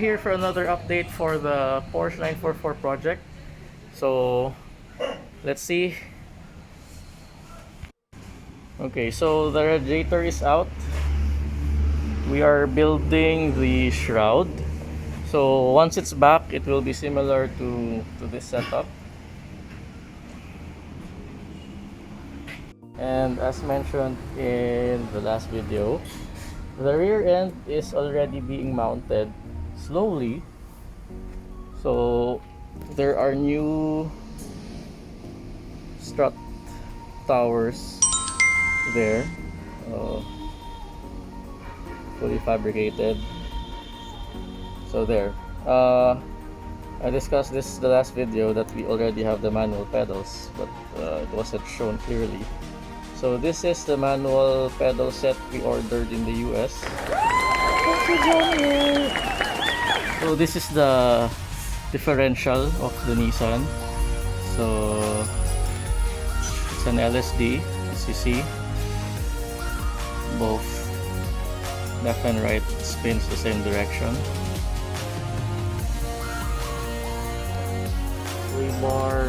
here for another update for the Porsche 944 project. So let's see. Okay, so the radiator is out. We are building the shroud. So once it's back, it will be similar to this setup. And as mentioned in the last video, the rear end is already being mounted slowly. So there are new strut towers there, fully fabricated. So there, I discussed this the last video that we already have the manual pedals, but it wasn't shown clearly. So this is the manual pedal set we ordered in the US. So this is the differential of the Nissan. So it's an LSD, as you see. Both left and right spins the same direction. Rebar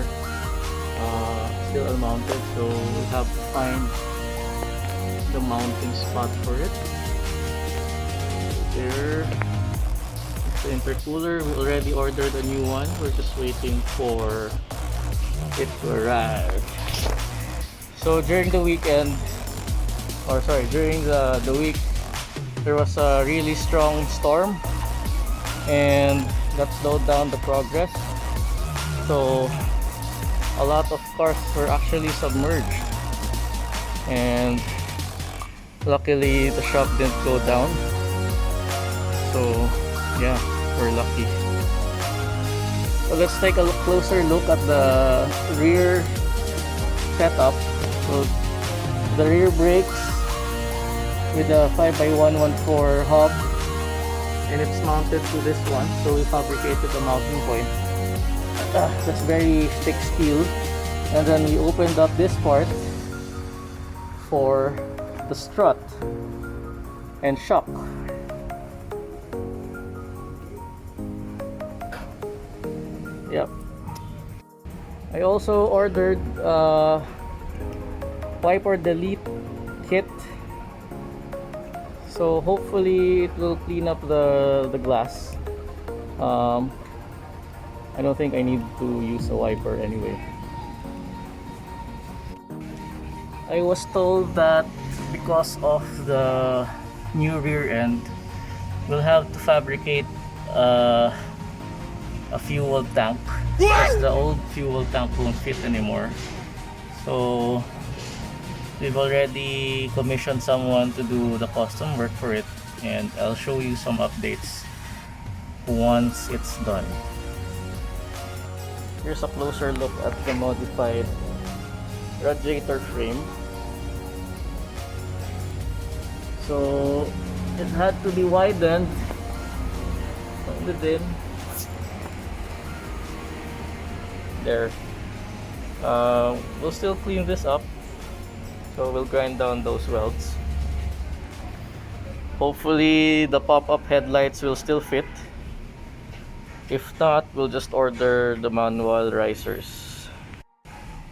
still unmounted, so we'll have to find the mounting spot for it. There, it's the intercooler. We already ordered a new one. We're just waiting for it to arrive. So during the weekend, or sorry, during the week, there was a really strong storm, and that slowed down the progress. So a lot of cars were actually submerged, and luckily the shop didn't go down. So yeah, we're lucky. So let's take a closer look at the rear setup. So the rear brakes with a 5x114 hub, and it's mounted to this one. So we fabricated the mounting point. That's very thick steel, and then we opened up this part for the strut and shock. Yep. I also ordered wiper delete kit, so hopefully it will clean up the glass. I don't think I need to use a wiper anyway. I was told that because of the new rear end, we'll have to fabricate a fuel tank, because the old fuel tank won't fit anymore. So we've already commissioned someone to do the custom work for it, and I'll show you some updates once it's done. Here's a closer look at the modified radiator frame. So it had to be widened from within. There. We'll still clean this up, so we'll grind down those welds. Hopefully the pop-up headlights will still fit. If not, we'll just order the manual risers.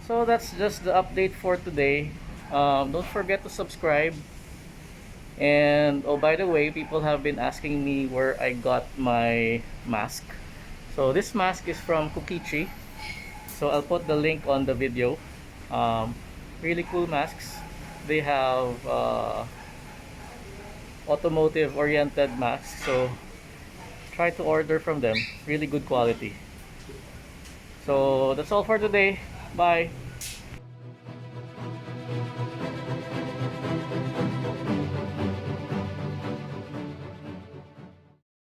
So that's just the update for today. Don't forget to subscribe. And oh, by the way, people have been asking me where I got my mask. So this mask is from Cookeachy. So I'll put the link on the video. Really cool masks. They have automotive oriented masks, so try to order from them. Really good quality. So that's all for today. Bye.